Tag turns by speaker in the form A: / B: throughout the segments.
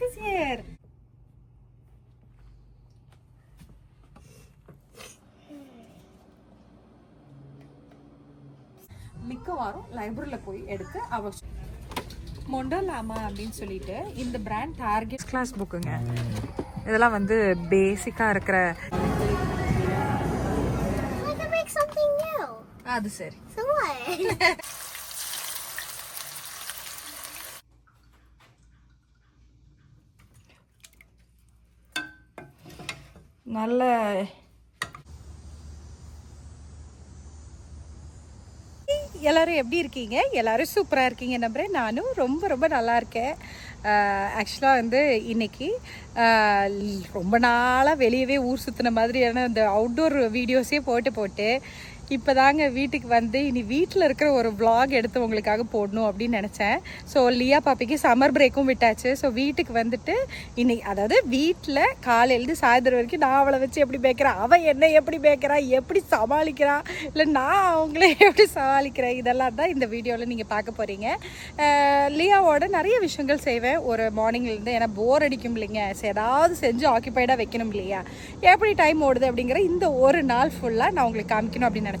A: is here. மிக்கவாரும் லைப்ரரியில் போய் எடுத்து மொண்டலாமா அப்படின்னு சொல்லிட்டு இந்த பிராண்ட் டார்கெட் கிளாஸ் புக்குங்க. இதெல்லாம் வந்து பேசிக்காக இருக்கிற அது சரி. நல்ல எல்லாரும் எப்படி இருக்கீங்க? எல்லாரும் சூப்பராக இருக்கீங்க நம்புறேன். நானும் ரொம்ப ரொம்ப நல்லா இருக்கேன். ஆக்சுவலாக வந்து இன்னைக்கு ரொம்ப நாளாக வெளியவே ஊர் சுற்றின மாதிரியான அந்த அவுட்டோர் வீடியோஸே போட்டு இப்போ தாங்க வீட்டுக்கு வந்து இனி வீட்டில் இருக்கிற ஒரு vlog எடுத்து உங்களுக்காக போடணும் அப்படின்னு நினச்சேன். ஸோ லியா பாப்பிக்கு சம்மர் பிரேக்கும் விட்டாச்சு. ஸோ வீட்டுக்கு வந்துட்டு இன்னைக்கு அதாவது வீட்டில் காலையிலேருந்து சாயந்தரம் வரைக்கும் நான் அவளை வச்சு எப்படி பேக்கிறேன், அவள் என்ன எப்படி பேக்கிறா, எப்படி சமாளிக்கிறா, இல்லை நான் அவங்களே எப்படி சமாளிக்கிறேன், இதெல்லாம் தான் இந்த வீடியோவில் நீங்கள் பார்க்க போகிறீங்க. லியாவோட நிறைய விஷயங்கள் செய்வேன் ஒரு மார்னிங்லேருந்து. ஏன்னா போர் அடிக்கும் இல்லைங்க, ஏதாவது செஞ்சு ஆக்கியபைடாக வைக்கணும் இல்லையா, எப்படி டைம் ஓடுது அப்படிங்கிற இந்த ஒரு நாள் ஃபுல்லாக நான் உங்களுக்கு காமிக்கணும் அப்படின்னு நினச்சேன்.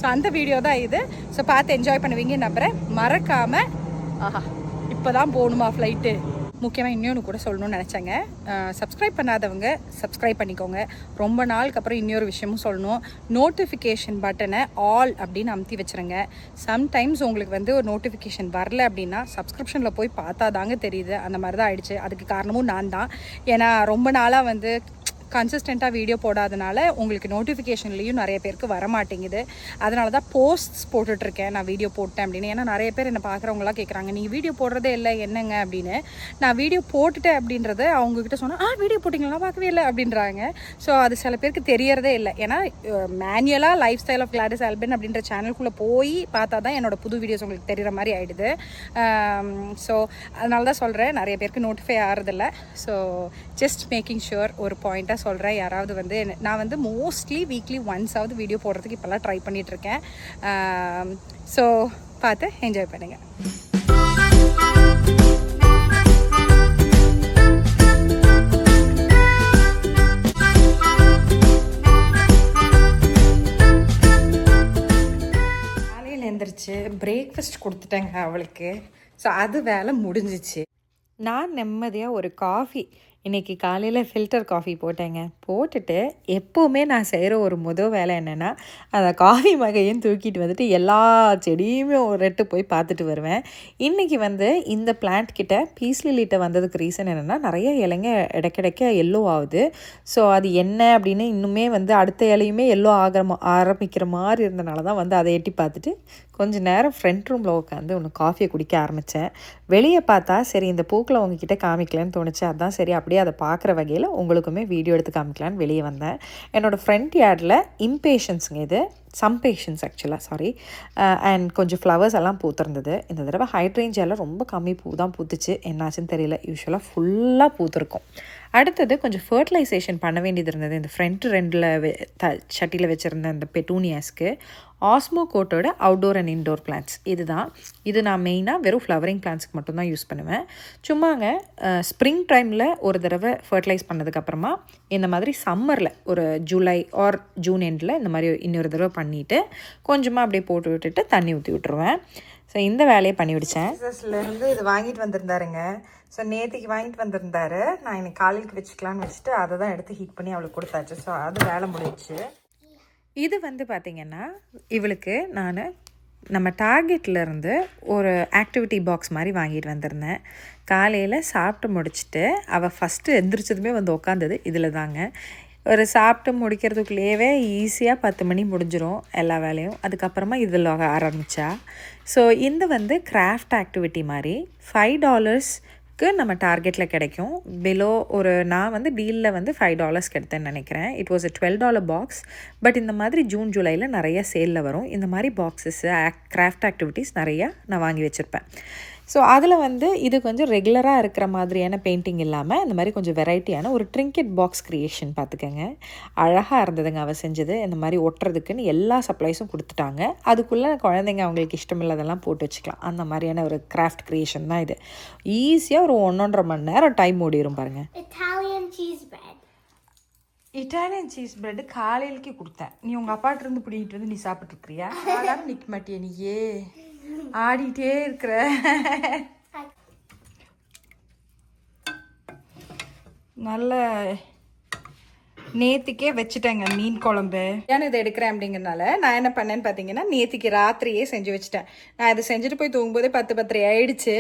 A: ஸோ அந்த வீடியோ தான் இது. ஸோ பார்த்து என்ஜாய் பண்ணுவீங்க நம்புறேன். மறக்காமல் இப்போ தான் போகணுமா ஃப்ளைட்டு. முக்கியமாக இன்னொன்று கூட சொல்லணும்னு நினச்சேங்க. சப்ஸ்கிரைப் பண்ணாதவங்க சப்ஸ்கிரைப் பண்ணிக்கோங்க. ரொம்ப நாளுக்கு அப்புறம் இன்னொரு விஷயமும் சொல்லணும். நோட்டிஃபிகேஷன் பட்டனை ஆல் அப்படின்னு அமுத்தி வச்சுருங்க. சம்டைம்ஸ் உங்களுக்கு வந்து ஒரு நோட்டிஃபிகேஷன் வரல அப்படின்னா சப்ஸ்கிரிப்ஷனில் போய் பார்த்தா தாங்க தெரியுது. அந்த மாதிரி தான் ஆயிடுச்சு. அதுக்கு காரணமும் நான் தான். ஏன்னா ரொம்ப நாளாக வந்து கன்சிஸ்டண்ட்டாக வீடியோ போடாதனால உங்களுக்கு நோட்டிஃபிகேஷன்லேயும் நிறைய பேருக்கு வர மாட்டேங்குது. அதனால தான் போஸ்ட்ஸ் போட்டுட்ருக்கேன் நான் வீடியோ போட்டேன் அப்படின்னு. ஏன்னா நிறைய பேர் என்னை பார்க்குறவங்களாம் கேட்குறாங்க, நீங்கள் வீடியோ போடுறதே இல்லை என்னங்க அப்படின்னு. நான் வீடியோ போட்டுட்டேன் அப்படின்றத அவங்கக்கிட்ட சொன்னால் வீடியோ போட்டிங்களா பார்க்கவே இல்லை அப்படின்றாங்க. ஸோ அது சில பேருக்கு தெரியறதே இல்லை. ஏன்னா மேனுவலாக lifestyle of Gladys Albin அப்படின்ற சேனலுக்குள்ளே போய் பார்த்தா தான் என்னோட புது வீடியோஸ் உங்களுக்கு தெரிகிற மாதிரி ஆகிடுது. ஸோ அதனால தான் சொல்கிறேன், நிறைய பேருக்கு நோட்டிஃபை ஆகிறதில்ல. ஸோ ஜஸ்ட் மேக்கிங் ஷுர் ஒரு பாயிண்ட்டாக சொல்கிறேன். யாராவது வந்து நான் வந்து மோஸ்ட்லி வீக்லி ஒன்ஸாவது வீடியோ போடுறதுக்கு இப்போல்லாம் ட்ரை பண்ணிகிட்ருக்கேன். ஸோ பார்த்து என்ஜாய் பண்ணுங்கள். காலையில் எழுந்திரிச்சு பிரேக்ஃபாஸ்ட் கொடுத்துட்டேங்க அவளுக்கு. ஸோ அது வேலை முடிஞ்சிச்சு. நான் நிம்மதியாக ஒரு காஃபி இன்றைக்கி காலையில் ஃபில்டர் காஃபி போட்டேங்க. போட்டுட்டு எப்போவுமே நான் செய்கிற ஒரு வேலை என்னென்னா அந்த காஃபி மகையும் தூக்கிட்டு வந்துட்டு எல்லா செடியுமே ஒரு எட்டு போய் பார்த்துட்டு வருவேன். இன்றைக்கி வந்து இந்த பிளான்ட் கிட்ட பீஸ் லில்லிட்ட வந்ததுக்கு ரீசன் என்னென்னா நிறைய இலைங்க இடைக்கிடைக்க எல்லோ ஆகுது. ஸோ அது என்ன அப்படின்னு இன்னுமே வந்து அடுத்த இலையுமே எல்லோ ஆரம்பிக்கிற மாதிரி இருந்தனால தான் வந்து அதை எட்டி பார்த்துட்டு கொஞ்சம் நேரம் ஃப்ரண்ட் ரூமில் உட்காந்து ஒன்று காஃபியை குடிக்க ஆரம்பித்தேன். வெளியே பார்த்தா சரி இந்த பூக்களை உங்ககிட்ட காமிக்கலான்னு தோணுச்சு. அதுதான் சரி அப்படியே அதை பார்க்குற வகையில் உங்களுக்குமே வீடியோ எடுத்து காமிக்கலான்னு வெளியே வந்தேன். என்னோடய ஃப்ரண்ட் யார்டில் இம்பேஷன்ஸுங்க, இது சம்பேஷன்ஸ் ஆக்சுவலாக சாரி. அண்ட் கொஞ்சம் ஃப்ளவர்ஸ் எல்லாம் பூத்திருந்தது. இந்த தடவை ஹைட்ரேஞ்சியால் ரொம்ப கம்மி பூ தான் பூத்துச்சு. என்னாச்சுன்னு தெரியல. யூஸ்வலாக ஃபுல்லாக பூத்துருக்கும். அடுத்தது கொஞ்சம் ஃபர்டிலைசேஷன் பண்ண வேண்டியது இருந்தது. இந்த ஃப்ரண்ட் ரெண்டில் சட்டியில் வச்சுருந்த இந்த பெட்டூனியாஸ்க்கு ஆஸ்மோ கோட்டோட அவுட்டோர் அண்ட் இன்டோர் பிளான்ட்ஸ் இது நான் மெயினாக வெறும் ஃப்ளவரிங் பிளான்ட்ஸ்க்கு மட்டும்தான் யூஸ் பண்ணுவேன். சும்மாங்க ஸ்ப்ரிங் டைமில் ஒரு தடவை ஃபர்டிலைஸ் பண்ணதுக்கப்புறமா இந்த மாதிரி சம்மரில் ஒரு ஜூலை ஆர் ஜூன் எண்டில் இந்த மாதிரி இன்னொரு தடவை பண்ணிவிட்டு கொஞ்சமாக அப்படியே போட்டு விட்டுட்டு தண்ணி ஊற்றி விட்டுருவேன். ஸோ இந்த வேலையை பண்ணி விடிச்சேன். இருந்து இது வாங்கிட்டு வந்திருந்தாருங்க. ஸோ நேற்றுக்கு வாங்கிட்டு வந்திருந்தாரு. நான் இன்னைக்கு காலைக்கு வச்சுக்கலான்னு வச்சுட்டு அதை தான் எடுத்து ஹீட் பண்ணி அவளுக்கு கொடுத்தாச்சு. ஸோ அது வேலை முடிச்சு. இது வந்து பார்த்திங்கன்னா இவளுக்கு நம்ம டார்கெட்லேருந்து ஒரு ஆக்டிவிட்டி பாக்ஸ் மாதிரி வாங்கிட்டு வந்திருந்தேன். காலையில் சாப்பிட்டு முடிச்சுட்டு அவள் ஃபஸ்ட்டு எந்திரிச்சதுமே வந்து உட்காந்தது இதில் தாங்க. ஒரு சாப்பிட்டு முடிக்கிறதுக்குள்ளேயே ஈஸியாக 10 மணி முடிஞ்சிடும் எல்லா வேலையும். அதுக்கப்புறமா இதில் ஆரம்பித்தா. ஸோ இந்த வந்து கிராஃப்ட் ஆக்டிவிட்டி மாதிரி $5 நம்ம டார்கெட்டில் கிடைக்கும். பிலோ நான் வந்து டீலில் வந்து $5 எடுத்தேன்னு நினைக்கிறேன். It was a $12 box. But இந்த மாதிரி ஜூன் ஜூலையில் நிறைய சேலில் வரும் இந்த மாதிரி பாக்ஸஸ்ஸு கிராஃப்ட் ஆக்டிவிட்டீஸ் நிறையா நான் வாங்கி வச்சுருப்பேன். ஸோ அதில் வந்து இது கொஞ்சம் ரெகுலராக இருக்கிற மாதிரியான பெயிண்டிங் இல்லாமல் இந்த மாதிரி கொஞ்சம் வெரைட்டியான ஒரு ட்ரிங்கெட் பாக்ஸ் க்ரியேஷன் பார்த்துக்கங்க. அழகாக இருந்ததுங்க அவள் செஞ்சது. இந்த மாதிரி ஒட்டுறதுக்குன்னு எல்லா சப்ளைஸும் கொடுத்துட்டாங்க. அதுக்குள்ளே குழந்தைங்க அவங்களுக்கு இஷ்டமில்லாதெல்லாம் போட்டு வச்சுக்கலாம். அந்த மாதிரியான ஒரு கிராஃப்ட் க்ரியேஷன் தான் இது. ஈஸியாக ஒரு 1.5 மணி நேரம் டைம் ஓடிடும் பாருங்கள். இட்டாலியன் சீஸ் பிரெட்டு காலையிலக்கு கொடுத்தேன். நீ உங்கள் அப்பாட்ட இருந்து பிடிக்கிட்டு வந்து நீ சாப்பிட்ருக்கிறியா? ஆடாமல் நிற்க மாட்டியா நீயே? ஆடிட்டே இருக்கிற. நல்ல நேற்றுக்கே வச்சுட்டேங்க மீன் குழம்பு. ஏன்னா இதை எடுக்கிறேன் அப்படிங்கிறனால நான் என்ன பண்ணேன்னு பார்த்தீங்கன்னா, நேற்றுக்கு ராத்திரியே செஞ்சு வச்சுட்டேன். நான் இதை செஞ்சுட்டு போய் தூங்கும்போதே 10-10:30 ஆயிடுச்சு.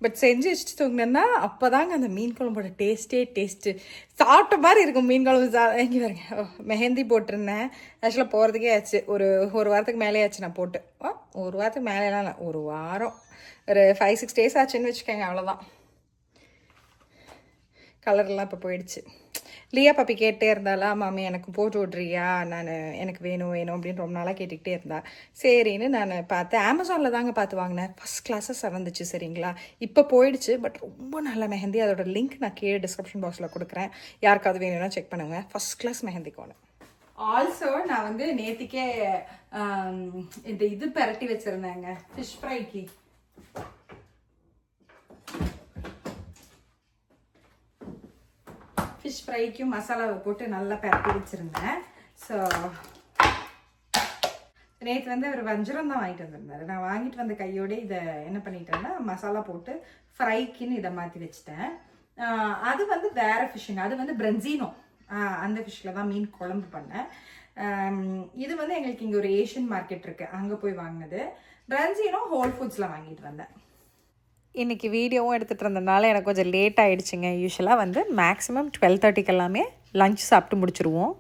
A: பட் செஞ்சு வச்சுட்டு தூங்கினேன்னா அப்போ தாங்க அந்த மீன் குழம்போட டேஸ்ட்டு சாப்பிட்ட மாதிரி இருக்கும். மீன் குழம்பு இங்கே பாருங்க, மெஹந்தி போட்டிருந்தேன். ஆக்சுவலாக போகிறதுக்கே ஆச்சு, ஒரு வாரத்துக்கு மேலே ஆச்சு. நான் போட்டு ஒரு வாரத்துக்கு மேலேலாம் இல்லை, ஒரு வாரம், ஒரு 5-6 days ஆச்சுன்னு வச்சுக்கோங்க. அவ்வளோதான். கலர்லாம் இப்போ போயிடுச்சு. லியா பாப்பி கேட்டே இருந்தாலா, மாமி எனக்கு போட்டு விட்றியா, எனக்கு வேணும் அப்படின்னு ரொம்ப நாளாக கேட்டுக்கிட்டே இருந்தா. சரின்னு நான் பார்த்தேன். அமேசானில் தாங்க பார்த்து வாங்கினேன். ஃபஸ்ட் கிளாஸாக வந்துச்சு. சரிங்களா, இப்போ போயிடுச்சு. பட் ரொம்ப நல்ல மெஹந்தி. அதோட லிங்க் நான் கீழே டிஸ்கிரிப்ஷன் பாக்ஸில் கொடுக்குறேன். யாருக்காவது வேணும்னா செக் பண்ணுங்க. ஃபஸ்ட் கிளாஸ் மெஹந்தி கோலம். ஆல்சோ நான் வந்து நேற்றுக்கே இந்த இது பரட்டி வச்சுருந்தேங்க ஃபிஷ் ஃப்ரைக்கு. ஃபிஷ் ஃப்ரைக்கும் மசாலாவை போட்டு நல்லா பரட்டி வச்சுருந்தேன். ஸோ நேற்று வந்து அவர் வஞ்சரம் தான் வாங்கிட்டு வந்திருந்தாரு. நான் வாங்கிட்டு வந்த கையோடு இதை என்ன பண்ணிட்டேன்னா, மசாலா போட்டு ஃப்ரைக்குன்னு இதை மாற்றி வச்சுட்டேன். அது வந்து வேறு ஃபிஷ்ஷுங்க. அது வந்து பிரன்சினோ, அந்த ஃபிஷ்ஷில் தான் மீன் குழம்பு பண்ணேன். இது வந்து எங்களுக்கு இங்கே ஒரு ஏஷியன் மார்க்கெட் இருக்குது, அங்கே போய் வாங்கினது. பிரன்சினோ ஹோல் ஃபுட்ஸில் வாங்கிட்டு வந்தேன். இன்றைக்கி வீடியோவும் எடுத்துகிட்டு இருந்ததுனால எனக்கு கொஞ்சம் லேட் ஆகிடுச்சுங்க. யூஸ்வலாக வந்து மேக்ஸிமம் 12:30 எல்லாமே லஞ்ச் சாப்பிட்டு முடிச்சுருவோம்.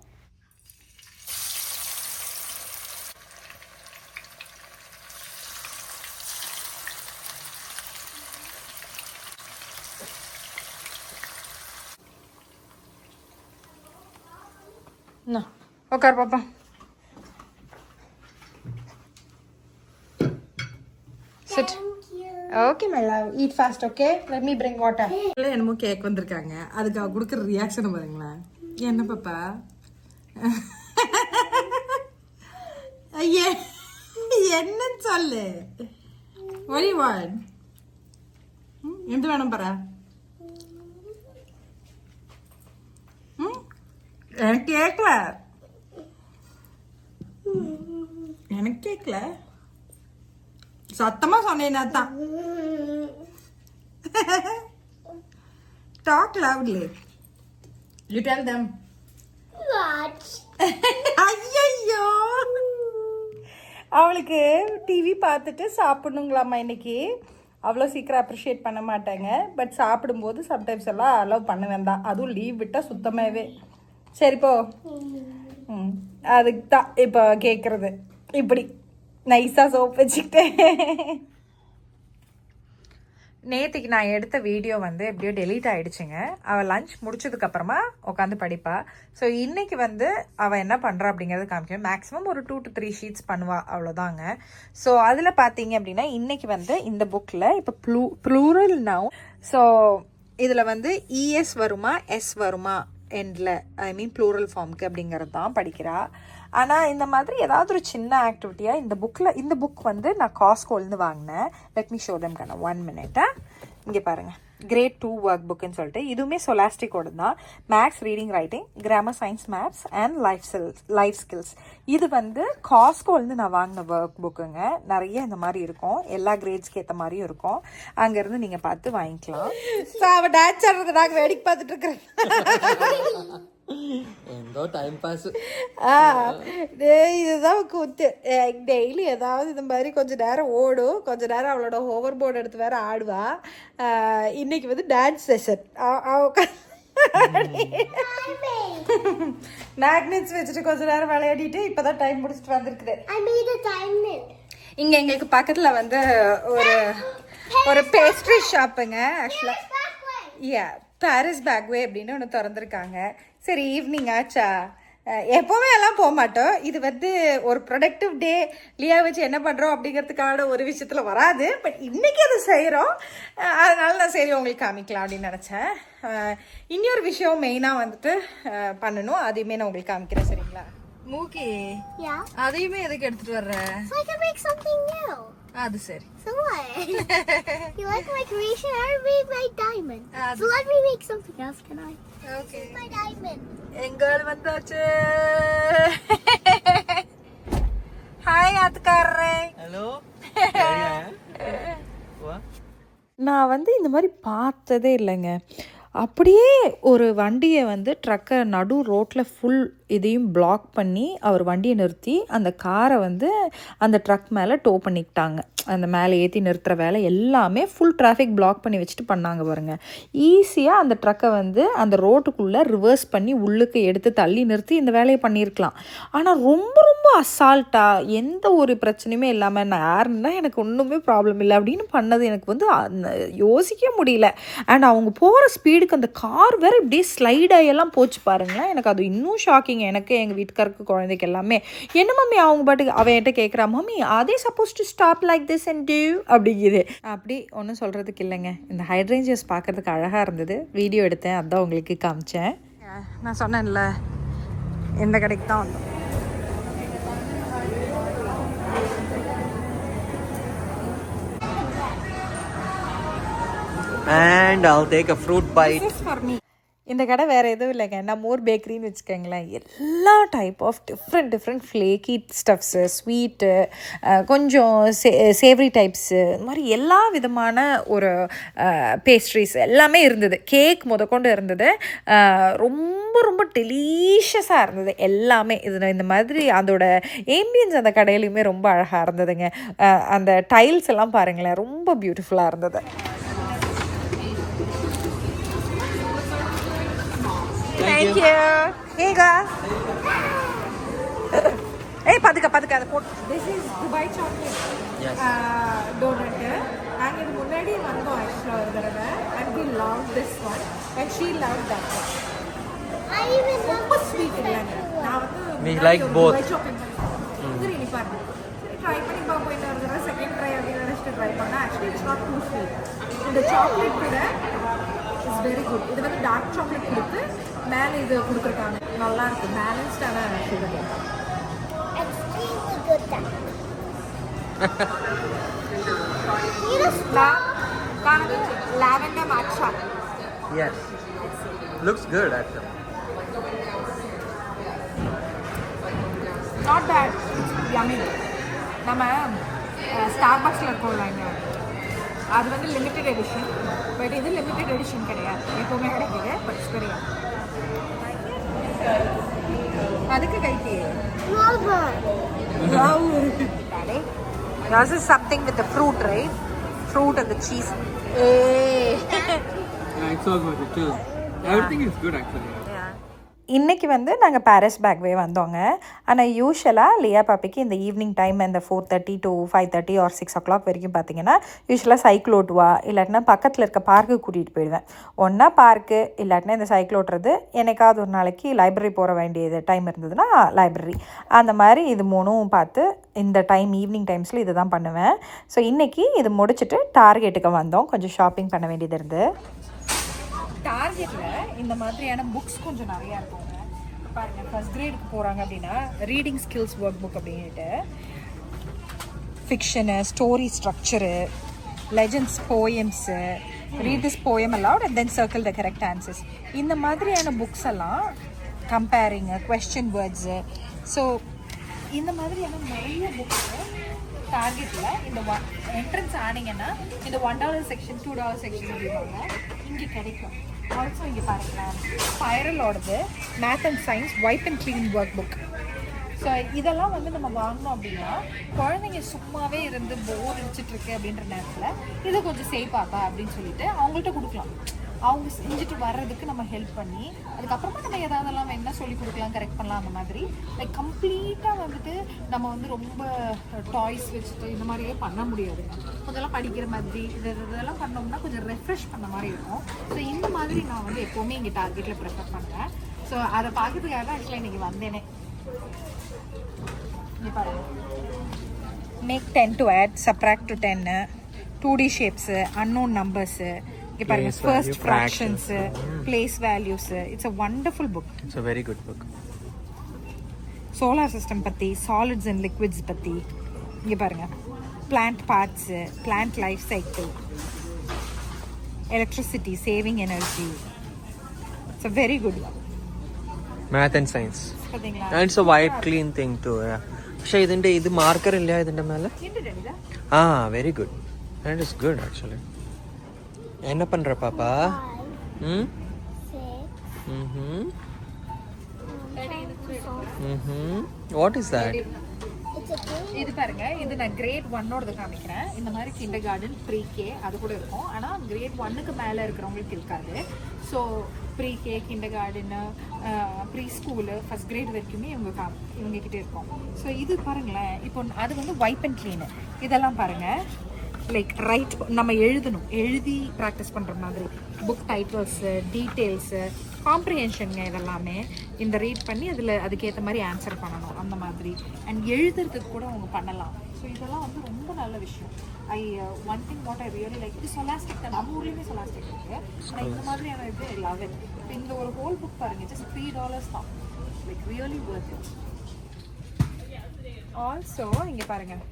A: உட்கார் பாப்பா. Sit. Okay, my love. Eat fast, okay? Let me bring water. என்னமோ கேக் வந்திருக்காங்க. அதுக்கு அவ கொடுக்குற ரியாக்ஷன் பாருங்களேன். என்ன பாப்பா? ஐயே, என்ன சொல்லு? What do you want? எந்த வேணும் பாரா? எனக்கு கேட்கல. சத்தமா சொன்னேன்னா தான். Talk loudly. You tell them. What? ஐயோ, அவளுக்கு டிவி பார்த்துட்டு சாப்பிடணுங்களாம்மா இன்னைக்கு. அவ்வளோ சீக்கிரம் அப்ரிஷியேட் பண்ண மாட்டாங்க. பட் சாப்பிடும்போது சம்டைம்ஸ் எல்லாம் அலோவ் பண்ணுவேன் தான். அதுவும் லீவ் விட்டால் சுத்தமாகவே. சரிப்போ, அதுக்கு தான் இப்போ கேட்குறது. இப்படி நைஸாக சோப் வச்சுக்கிட்டேன். நேற்றுக்கு நான் எடுத்த வீடியோ வந்து எப்படியோ டெலீட் ஆகிடுச்சுங்க. அவள் லஞ்ச் முடிச்சதுக்கப்புறமா உட்காந்து படிப்பா. ஸோ இன்றைக்கி வந்து அவள் என்ன பண்ணுறா அப்படிங்கிறது காமிக்கணும். மேக்ஸிமம் ஒரு 2 to 3 ஷீட்ஸ் பண்ணுவாள், அவ்வளோதாங்க. ஸோ அதில் பார்த்தீங்க அப்படின்னா இன்றைக்கி வந்து இந்த புக்கில் இப்போ ப்ளூரல் நவ். ஸோ இதில் வந்து இஎஸ் வருமா எஸ் வருமா எண்டில், ஐ மீன் ப்ளூரல் ஃபார்முக்கு அப்படிங்கிறது தான் படிக்கிறா. ஆனால் இந்த மாதிரி ஏதாவது ஒரு சின்ன ஆக்டிவிட்டியாக இந்த புக் வந்து நான் காஸ்கோலேருந்து வாங்கினேன். லெட் மீ ஷோ தெம் கண்ணா 1 minute. இங்கே பாருங்கள், Grade 2 ஒர்க் புக்குன்னு சொல்லிட்டு இதுவுமே சொலாஸ்டிக்கோடு தான். Maths, reading, writing, grammar, science, maths and life skills. இது வந்து காஸ்கோலேருந்து நான் வாங்கின ஒர்க் புக்குங்க. நிறைய இந்த மாதிரி இருக்கும், எல்லா கிரேட்ஸ்க்கு ஏற்ற மாதிரியும் இருக்கும். அங்கேருந்து நீங்கள் பார்த்து வாங்கிக்கலாம். ஸோ அவள் டான்ஸ் ஆடுறது நாங்கள் வேடிக்கை பார்த்துட்டு இருக்கிறேன்.
B: எந்தோ டைம் பாஸ்.
A: இதுதான் கூத்து. டெய்லி ஏதாவது இந்த மாதிரி கொஞ்சம் நேரம் ஓடும், கொஞ்ச நேரம் அவளோட ஹோவர் போர்டு எடுத்து வேற ஆடுவா. இன்னைக்கு வந்து டான்ஸ் செஷன். மேக்னெட்ஸ் வச்சுட்டு கொஞ்ச நேரம் விளையாடிட்டு இப்பதான் டைம் முடிச்சுட்டு வந்திருக்குது. இங்க எங்களுக்கு பக்கத்துல வந்து ஒரு பேஸ்ட்ரி ஷாப்புங்க. ஆக்சுவலா பாரிஸ் பேக்வே அப்படின்னு ஒன்று திறந்துருக்காங்க. சரி, ஈவினிங் ஆச்சா, எப்போவுமே எல்லாம் போக மாட்டோம். இது வந்து ஒரு ப்ரொடக்டிவ் டே லியா வச்சு என்ன பண்ணுறோம் அப்படிங்கிறதுக்கான ஒரு விஷயத்தில் வராது. பட் இன்றைக்கி அதை செய்கிறோம். அதனால நான் சரி உங்களுக்கு காமிக்கலாம் அப்படின்னு நினச்சேன். இன்னொரு விஷயம் மெயினாக வந்துட்டு பண்ணணும். அதையுமே நான் உங்களுக்கு காமிக்கிறேன். சரிங்களா மூக்கி? அதையுமே எதுக்கு எடுத்துகிட்டு வர்ற? அது சரி.
B: So what? You like my creation? I made my diamond. So let me make something else, can I?
A: Okay.
B: This is my diamond.
A: எங்கள் வந்தாச்சு. ஹாய் ஆத்துக்காரரே.
C: ஹலோ.
A: நான் வந்து இந்த மாதிரி பார்த்ததே இல்லைங்க. அப்படியே ஒரு வண்டியை வந்து ட்ரக்கை நடு ரோட்டில் ஃபுல் இதையும் பிளாக் பண்ணி அவர் வண்டியை நிறுத்தி அந்த காரை வந்து அந்த ட்ரக் மேலே டோ பண்ணிக்கிட்டாங்க. அந்த மேலே ஏற்றி நிறுத்துகிற வேலை எல்லாமே ஃபுல் டிராஃபிக் பிளாக் பண்ணி வச்சுட்டு பண்ணாங்க பாருங்கள். ஈஸியாக அந்த ட்ரக்கை வந்து அந்த ரோட்டுக்குள்ளே ரிவர்ஸ் பண்ணி உள்ளுக்கு எடுத்து தள்ளி நிறுத்தி இந்த வேலையை பண்ணியிருக்கலாம். ஆனால் ரொம்ப ரொம்ப அசால்ட்டாக எந்த ஒரு பிரச்சனையுமே இல்லாமல் நான் யாருன்னா எனக்கு ஒன்றுமே ப்ராப்ளம் இல்லை அப்படின்னு பண்ணது எனக்கு வந்து யோசிக்க முடியல. அண்ட் அவங்க போகிற ஸ்பீடுக்கு அந்த கார் வேறு இப்படியே ஸ்லைடாகெல்லாம் போச்சு பாருங்களேன். எனக்கு அது இன்னும் ஷாக்கிங். எனக்கு எங்கள் வீட்டுக்காருக்கு குழந்தைக்கு எல்லாமே என்ன மம்மி அவங்க பாட்டுக்கு அவன் என்கிட்ட கேட்குறா, மம்மி அதே suppose to stop like this and due அப்படிங்குது. அப்படி ஒன்றும் சொல்கிறதுக்கு இல்லைங்க. இந்த ஹைட்ரேஞ்சியஸ் பார்க்குறதுக்கு அழகாக இருந்தது. வீடியோ எடுத்தேன், அதான் உங்களுக்கு காமிச்சேன். நான் சொன்னேன்ல இந்த கடைக்கு தான் வந்தோம்.
C: And I'll take a fruit bite.
A: This is for me. இந்த கடை வேறு எதுவும் இல்லைங்க, நம்ம ஊர் பேக்கரின்னு வச்சுக்கோங்களேன். எல்லா type of different flaky stuffs, sweet, கொஞ்சம் சேவரி டைப்ஸு, இந்த மாதிரி எல்லா விதமான ஒரு பேஸ்ட்ரீஸ் எல்லாமே இருந்தது. கேக் முதற்கொண்டு இருந்தது. ரொம்ப ரொம்ப டெலிஷியஸாக இருந்தது எல்லாமே. இது இந்த மாதிரி அதோட ஏம்பியன்ஸ் அந்த கடையிலையுமே ரொம்ப அழகாக இருந்ததுங்க. அந்த டைல்ஸ் எல்லாம் பாருங்களேன், ரொம்ப பியூட்டிஃபுல்லாக இருந்தது. Thank you. Here you go. Hey, paduka அதை போட்டு. This is Dubai chocolate.
C: Yes.
A: Donut. நாங்கள் இது முன்னாடி வந்தோம் ஆக்சுவலாக ஒரு தடவை. And we loved this one. And she loved that one.
B: I even love
A: ரொம்ப ஸ்வீட் இல்லைங்க. நான் வந்து
C: We like both.
A: Dubai chocolate இது இனிப்பாக ட்ரை பண்ணி பார்ப்போம். இன்னொரு தடவை செகண்ட் ட்ரை அப்படின்னு நினச்சிட்டு ட்ரை பண்ணேன். Actually it's not two sweet. இந்த சாக்லேட் கூட இட்ஸ் வெரி குட். இது வந்து டார்க் சாக்லேட் கொடுத்து மேலே இது கொடுத்துருக்காங்க. நல்லா இருக்கு, பேலன்ஸ்டான sugar.
B: extremely good that.
A: Lavender matcha.
C: Yes. Looks good actually.
A: Not bad. Yummy. நம்ம ஸ்டார்பக்ஸில் இருக்கோம்லாங்க, அது வந்து லிமிட்டட் எடிஷன். பட் இது லிமிட்டட் எடிஷன் கிடையாது, எப்போவுமே கிடைக்குது. பட் இட்ஸ் வெரி அதுக்கு கைக்கு This is something with the fruit, right? Fruit and the cheese.
D: Yeah, it's all good. It's all. Everything is good actually.
A: இன்றைக்கி வந்து நாங்கள் பாரிஸ் பேக்வே வந்தோங்க. ஆனால் யூஸ்வலாக லியா பாப்பிக்கு இந்த ஈவினிங் டைம் இந்த 4:30 to 5:30 or 6 o'clock வரைக்கும் பார்த்தீங்கன்னா யூஸ்வலாக சைக்கிள் ஓட்டுவா, இல்லாட்டினா பக்கத்தில் இருக்க பார்க்குக்கு கூட்டிகிட்டு போயிடுவேன். ஒன்றா பார்க்கு, இல்லாட்டினா இந்த சைக்கிள் ஓட்டுறது, என்னைக்காவது ஒரு நாளைக்கு லைப்ரரி போகிற வேண்டியது டைம் இருந்ததுன்னா லைப்ரரி. அந்த மாதிரி இது மூணும் பார்த்து இந்த டைம் ஈவினிங் டைம்ஸில் இது தான் பண்ணுவேன். ஸோ இன்றைக்கி இது முடிச்சுட்டு டார்கெட்டுக்கு வந்தோம். கொஞ்சம் ஷாப்பிங் பண்ண வேண்டியது இருந்து. டார்கெட்டில் இந்த மாதிரியான புக்ஸ் கொஞ்சம் நிறையா இருக்குங்க. பாருங்கள், ஃபர்ஸ்ட் கிரேடுக்கு போகிறாங்க அப்படின்னா ரீடிங் ஸ்கில்ஸ் ஒர்க் புக் அப்படின்ட்டு fiction, story structure, legends, poems, read this poem allowed and then circle the correct answers, இந்த மாதிரியான புக்ஸ் எல்லாம் கம்பேரிங்கு, கொஸ்டின் வேர்ட்ஸு. ஸோ இந்த மாதிரியான நிறைய புக்ஸு டார்கெட்டில் இந்த என்ட்ரன்ஸ் ஆனீங்கன்னா இந்த $1 செக்ஷன், $2 செக்ஷன் அப்படிவாங்க இங்கே கிடைக்கும். ஆல்சோ இங்கே பாருங்களேன், ஸ்பைரலோடது math and science vibe and clean work book. So இதெல்லாம் வந்து நம்ம வாங்கினோம் அப்படின்னா குழந்தைங்க சும்மாவே இருந்து போர் அடிச்சிட்ருக்கு அப்படின்ற நேரத்தில் இதை கொஞ்சம் சேஃபாப்பா அப்படின்னு சொல்லிட்டு அவங்கள்ட்ட கொடுக்கலாம். அவங்க செஞ்சுட்டு வர்றதுக்கு நம்ம ஹெல்ப் பண்ணி அதுக்கப்புறமா நம்ம எதாவதெல்லாம் என்ன சொல்லி கொடுக்கலாம், கரெக்ட் பண்ணலாம். அந்த மாதிரி லைக் கம்ப்ளீட்டாக வந்துட்டு நம்ம வந்து ரொம்ப டாய்ஸ் வச்சுட்டு இந்த மாதிரியே பண்ண முடியாது. கொஞ்சம் படிக்கிற மாதிரி இதெல்லாம் பண்ணோம்னா கொஞ்சம் ரெஃப்ரெஷ் பண்ண மாதிரி இருக்கும். ஸோ இந்த மாதிரி நான் வந்து எப்போவுமே இங்கே டார்கெட்டில் ப்ரிஃபர் பண்ணுவேன். ஸோ அதை பார்க்கறதுக்காக தான் ஆக்சுவலாக இன்னைக்கு வந்தேனே. இங்கே பாருங்க, make 10 to add, subtract to 10, 2D shapes, unknown numbers, இங்கே பாருங்க first fractions, place values. It's a wonderful book.
C: It's a very good book.
A: Solar system பற்றி, சாலிட்ஸ் அண்ட் லிக்விட்ஸ் பற்றி. இங்கே பாருங்க, plant parts, plant life cycle, electricity, saving energy. It's a very good one.
C: Math and science.
A: பார்த்தீங்களா?
C: And it's a white clean thing too. Yeah. പക്ഷേ ഇതിന്റെ ഇത് marker ഇല്ല ഇതിന്റെ മേലെ. ആ very good. That is good actually. என்ன பண்ற பாப்பா? ம்
B: 6.
C: What is that?
B: It's a game.
A: இது பாருங்க, இது நான் கிரேட் 1ஓடது காமிக்கிறேன். இந்த மாதிரி கிண்டர் கார்டன், ப்ரீ கே அது கூட இருக்கும். ஆனால் கிரேட் 1க்கு மேலே இருக்கிறவங்களுக்கு இருக்காது. So pre K, kindergarten, preschool, first grade வரைக்குமே இவங்க கிட்டே இருக்கும். ஸோ இது பாருங்களேன், இப்போ அது வந்து வைப் அண்ட் க்ளீனு. இதெல்லாம் பாருங்கள், லைக் ரைட் நம்ம எழுதி ப்ராக்டிஸ் பண்ணுற மாதிரி புக் டைட்டில்ஸு, டீட்டெயில்ஸு, காம்ப்ரிஹென்ஷனுங்க. இதெல்லாமே இந்த ரீட் பண்ணி அதில் அதுக்கேற்ற மாதிரி ஆன்சர் பண்ணணும் அந்த மாதிரி. அண்ட் எழுதுறதுக்கு கூட அவங்க பண்ணலாம். ஸோ இதெல்லாம் வந்து ரொம்ப நல்ல விஷயம். One thing what I really like, இது சொலாஸ்டிக் தான், நம்ம ஊர்லேயுமே சொலாஸ்டிக் இருக்குது. ஆனால் இந்த மாதிரியான இது லவ் இட். இப்போ இந்த ஒரு ஹோல் புக் பாருங்கள், ஜஸ்ட் $3 தான். Like really worth it. Also இங்கே பாருங்கள்,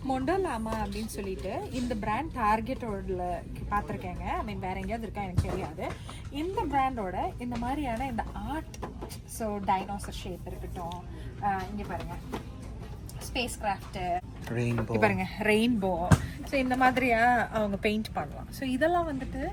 A: மொண்டோலாமா அப்படின்னு சொல்லிட்டு இந்த பிராண்ட் டார்கெட்டோட பார்த்துருக்கேங்க. ஐ மீன் வேற எங்கேயாவது இருக்கா எனக்கு தெரியாது. இந்த பிராண்டோட இந்த மாதிரியான இந்த ஆர்ட், ஸோ டைனோசர் ஷேப் இருக்கட்டும், இங்கே பாருங்க ஸ்பேஸ் கிராஃப்ட்டு, பாருங்க ரெயின்போ, ஸோ இந்த மாதிரியா அவங்க பெயிண்ட் பண்ணலாம். ஸோ இதெல்லாம் வந்துட்டு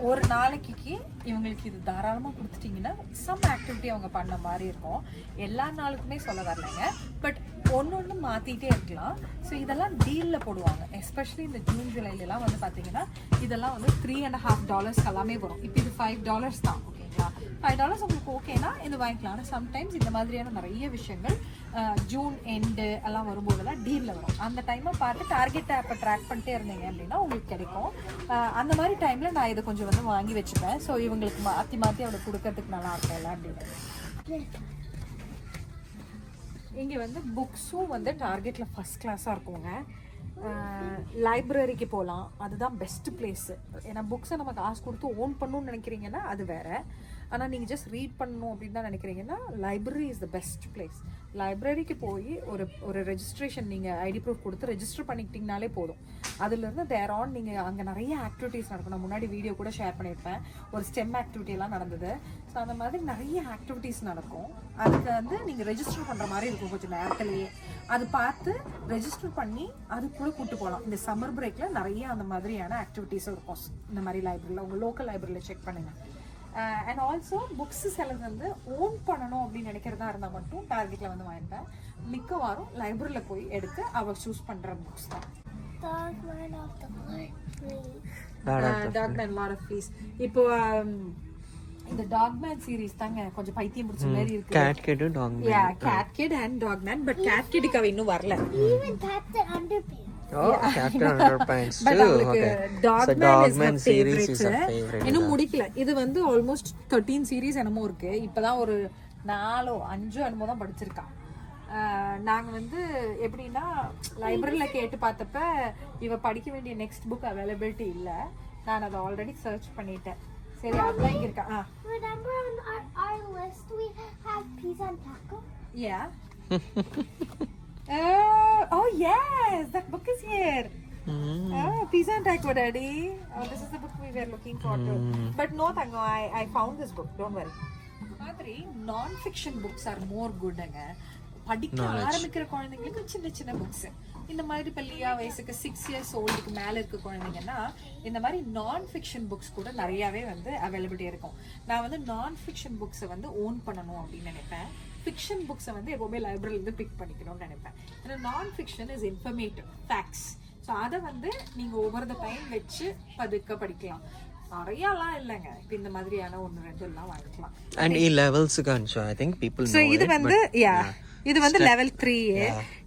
A: ஒரு நாளைக்கு இவங்களுக்கு இது தாராளமாக கொடுத்துட்டிங்கன்னா சம் ஆக்டிவிட்டி அவங்க பண்ண மாதிரி இருக்கும். எல்லா நாளுக்குமே சொல்ல வரலைங்க, பட் ஒன்று மாற்றிட்டே இருக்கலாம். ஸோ இதெல்லாம் டீலில் போடுவாங்க. எஸ்பெஷலி இந்த ஜூன் ஜூலைலலாம் வந்து பார்த்தீங்கன்னா இதெல்லாம் வந்து $3.50 எல்லாமே வரும். இப்போ இது $5 தான். ஓகேங்களா, $5 உங்களுக்கு ஓகேனா இது வாங்கிக்கலாம். ஆனால் சம்டைம்ஸ் இந்த மாதிரியான நிறைய விஷயங்கள் ஜூன் எண்டு எல்லாம் வரும்போதெல்லாம் டீலில் வரும். அந்த டைமை பார்த்து டார்கெட் ஆப்பை ட்ராக் பண்ணிட்டே இருந்தீங்க அப்படின்னா உங்களுக்கு கிடைக்கும். அந்த மாதிரி டைமில் நான் இதை கொஞ்சம் வந்து வாங்கி வச்சுப்பேன். ஸோ இவங்களுக்கு மாற்றி மாற்றி அவளுக்கு கொடுக்கறதுக்கு நல்லா இருக்கும்ல அப்படின்னு. இங்கே வந்து புக்ஸும் வந்து டார்கெட்டில் ஃபஸ்ட் கிளாஸாக இருக்குங்க. லைப்ரரிக்கு போகலாம், அதுதான் பெஸ்ட் பிளேஸு. ஏன்னா புக்ஸை நம்ம காசு கொடுத்து ஓன் பண்ணணும்னு நினைக்கிறீங்கன்னா அது வேறு. ஆனால் நீங்கள் ஜஸ்ட் ரீட் பண்ணணும் அப்படின்னு தான் நினைக்கிறீங்கன்னா library is the best place. லைப்ரரிக்கு போய் ஒரு ரெஜிஸ்ட்ரேஷன் நீங்கள் ஐடி ப்ரூஃப் கொடுத்து ரெஜிஸ்டர் பண்ணிக்கிட்டிங்கனாலே போதும். அதுலேருந்து தேர் ஆன் நீங்கள் அங்கே நிறைய ஆக்டிவிட்டீஸ் நடக்கும். நான் முன்னாடி வீடியோ கூட ஷேர் பண்ணியிருப்பேன், ஒரு ஸ்டெம் ஆக்டிவிட்டியெல்லாம் நடந்தது. ஸோ அந்த மாதிரி நிறைய ஆக்டிவிட்டீஸ் நடக்கும். அதுக்கு வந்து நீங்கள் ரெஜிஸ்டர் பண்ணுற மாதிரி இருக்கும் கொஞ்சம் நேரத்துலேயே. அது பார்த்து ரெஜிஸ்டர் பண்ணி அதுக்குள்ளே கூப்பிட்டு போகலாம். இந்த சம்மர் பிரேக்கில் நிறைய அந்த மாதிரியான ஆக்டிவிட்டீஸும் இருக்கும். இந்த மாதிரி லைப்ரரியில் உங்கள் லோக்கல் லைப்ரரியில் செக் பண்ணுங்கள். அண்ட் ஆல்சோ புக்ஸு சிலது வந்து ஓன் பண்ணணும் அப்படின்னு நினைக்கிறதா இருந்தால் மட்டும் டார்கெட்டில் வந்து வாங்கிப்பேன். மிக்க வாரம் லைப்ரரியில் போய் எடுத்து அவள் சூஸ் பண்ணுற புக்ஸ் தான்.
B: Dogman of the
A: Dogman lord of fleas. இப்போ இந்த டாக்மேன் சீரிஸ் தாங்க கொஞ்சம் பைத்தியம் பிடிச்ச மாதிரி இருக்கு.
C: Cat Kid Dogman.
A: Yeah, Cat Kid and Dogman. But Cat கிட்க்கு அவ இன்னும் வரல.
B: Even Captain Underpants.
C: Oh, Captain Underpants
A: But
C: too.
A: அவளுக்கு
C: Okay.
A: டாக்மேன் is her
C: series is her
A: favorite.
C: favorite.
A: இன்னும் முடிக்கல. இது வந்து ஆல்மோஸ்ட் 13 சீரிஸ் என்னமோ இருக்கு. இப்பதான் ஒரு 4-5 என்னமோ தான் படிச்சிருக்கா. நாங்கள் வந்து எப்படின்னா லைப்ரரியில் கேட்டு பார்த்தப்ப இவ படிக்க வேண்டிய நெக்ஸ்ட் புக் அவைலபிலிட்டி இல்லை. நான் அதை ஆல்ரெடி சர்ச் பண்ணிட்டேன். சரி, அதான் இங்கே இருக்கா.
B: Remember on our list we have pizza and taco?
A: Yeah. Oh yes, that book is here. Pizza and Taco, Daddy. Oh, this is the book we were looking for too. But no, Tango, I found this book. Don't worry. மாதிரி non-fiction books are more good-ங்க. படிக்க ஆரம்பிக்கிற குழந்தைங்களுக்கு சின்ன சின்ன books. இந்த மாதிரி இப்போ லியா வயசுக்கு 6 years ஓல்டுக்கு மேலே இருக்க குழந்தைங்கன்னா இந்த மாதிரி நான்-ஃபிக்ஷன் புக்ஸ் கூட நிறையாவே வந்து அவைலபிலிட்டி இருக்கும். நான் வந்து நான்-ஃபிக்ஷன் புக்ஸை வந்து ஓன் பண்ணணும் அப்படின்னு நினைப்பேன். ஃபிக்ஷன் புக்ஸை வந்து எப்போவுமே லைப்ரரியிலேருந்து பிக் பண்ணிக்கணும்னு நினைப்பேன். ஏன்னா நான்-ஃபிக்ஷன் இஸ் இன்ஃபர்மேட்டிவ் ஃபேக்ட்ஸ். ஸோ அதை வந்து நீங்கள் ஒவ்வொரு டைம் வச்சு பதுக்க படிக்கலாம். நிறையலாம் இல்லைங்க. இப்போ இந்த மாதிரியான 1-2 எல்லாம் வாங்கிக்கலாம்.
C: And E levels காஞ்சோ I think people know.
A: So இது வந்து இது வந்து level 3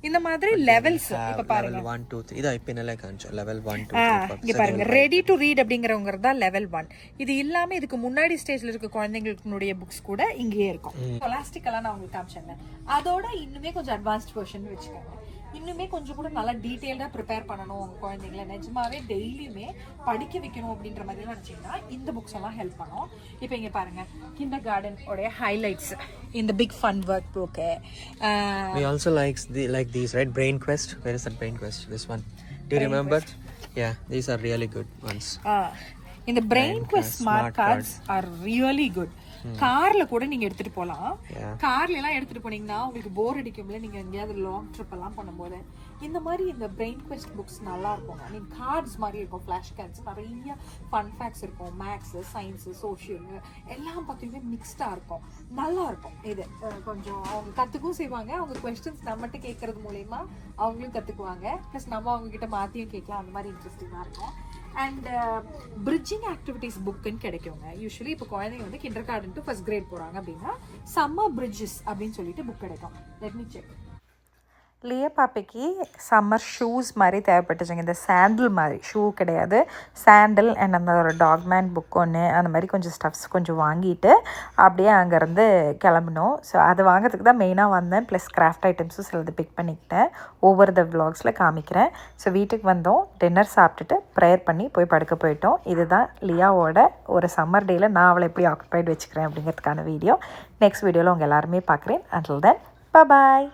A: இந்த மாதிரி levels இப்ப பாருங்க
C: level 1 2 3 இத இப்பனல காஞ்சோ level 1 2 3
A: இங்க பாருங்க ரெடி டு ரீட் அப்படிங்கறவங்க தான் level 1. இது இல்லாம இதுக்கு முன்னாடி ஸ்டேஜ்ல இருக்க குழந்தைகளுடைய புக்ஸ் கூட இங்கேயே இருக்கும். எலாஸ்டிக் எல்லாம் நான் உங்களுக்கு காமிச்சேன். அதோட இன்னுமே கொஞ்சம் அட்வான்ஸ்ட் வெர்ஷன் வெச்சுக்கோங்க. இன்னுமே கொஞ்சம் கூட நல்லா டீடைல்டா ப்ரிப்பேர் பண்ணணும் உங்க குழந்தைங்களை நிஜமாவே டெய்லியுமே படிக்க வைக்கணும் அப்படின்ற மாதிரி நினைச்சீங்கன்னா இந்த புக்ஸ் எல்லாம் ஹெல்ப் பண்ணும். இப்போ இங்க பாருங்க கிண்டர் கார்டன் உடைய ஹைலைட்ஸ் இந்த big fun workbook.
C: We also like these, right? Brain Quest. Where is that Brain Quest? This one. Do you remember? Yeah, these are really good ones.
A: இந்த Brain Quest smart cards are really good. கார்ல கூட நீங்க எடுத்துட்டு போலாம். கார்ல எல்லாம் எடுத்துட்டு போனீங்கன்னா உங்களுக்கு போர் அடிக்கும்ல, நீங்க எங்கேயாவது லாங் ட்ரிப் எல்லாம் பண்ணும்போது இந்த மாதிரி இந்த Brain Quest புக்ஸ் நல்லா இருக்கும். I mean கார்ட்ஸ் மாதிரி இருக்கும், ஃபிளாஷ் கார்ட்ஸ், நிறைய ஃபன் ஃபேக்ட்ஸ் இருக்கும், மேக்ஸ், சயின்ஸ், சோஷியல் எல்லாம் பார்த்தீங்கன்னா மிக்ஸ்டா இருக்கும், நல்லா இருக்கும். இது கொஞ்சம் அவங்க கத்துக்கவும் செய்வாங்க, அவங்க கொஸ்டின்ஸ் நம்மகிட்ட கேட்கறது மூலயமா அவங்களும் கத்துக்குவாங்க, ப்ளஸ் நம்ம அவங்க கிட்ட மாத்தியும் கேட்கலாம். அந்த மாதிரி இன்ட்ரெஸ்டிங்கா இருக்கும். அண்ட் பிரிட்ஜிங் ஆக்டிவிட்டிஸ் புக்குன்னு கிடைக்குங்க. யூஸ்வலி இப்போ குழந்தைங்க வந்து kindergarten to first grade போறாங்க அப்படின்னா சம்மர் பிரிட்ஜஸ் அப்படின்னு சொல்லிட்டு புக் கிடைக்கும். Let me check. லியா பாப்பைக்கு சம்மர் ஷூஸ் மாதிரி தேவைப்பட்டுச்சுங்க. இந்த சாண்டில் மாதிரி ஷூ கிடையாது, சாண்டில் அண்ட் அந்த ஒரு டாக்மேன் புக் ஒன்று, அந்த மாதிரி கொஞ்சம் ஸ்டஃப்ஸ் கொஞ்சம் வாங்கிட்டு அப்படியே அங்கேருந்து கிளம்பணும். ஸோ அது வாங்கிறதுக்கு தான் மெயினாக வந்தேன். ப்ளஸ் கிராஃப்ட் ஐட்டம்ஸும் சிலது பிக் பண்ணிக்கிட்டேன், ஒவ்வொரு விலாக்ஸில் காமிக்கிறேன். ஸோ வீட்டுக்கு வந்தோம், டின்னர் சாப்பிட்டுட்டு ப்ரேயர் பண்ணி போய் படுக்க போயிட்டோம். இதுதான் லியாவோட ஒரு சம்மர் டேயில் நான் அவளை எப்படி ஆக்குபைட் வச்சுக்கிறேன் அப்படிங்கிறதுக்கான வீடியோ. நெக்ஸ்ட் வீடியோவில் உங்கள் எல்லாருமே பார்க்குறேன். Until then, bye bye.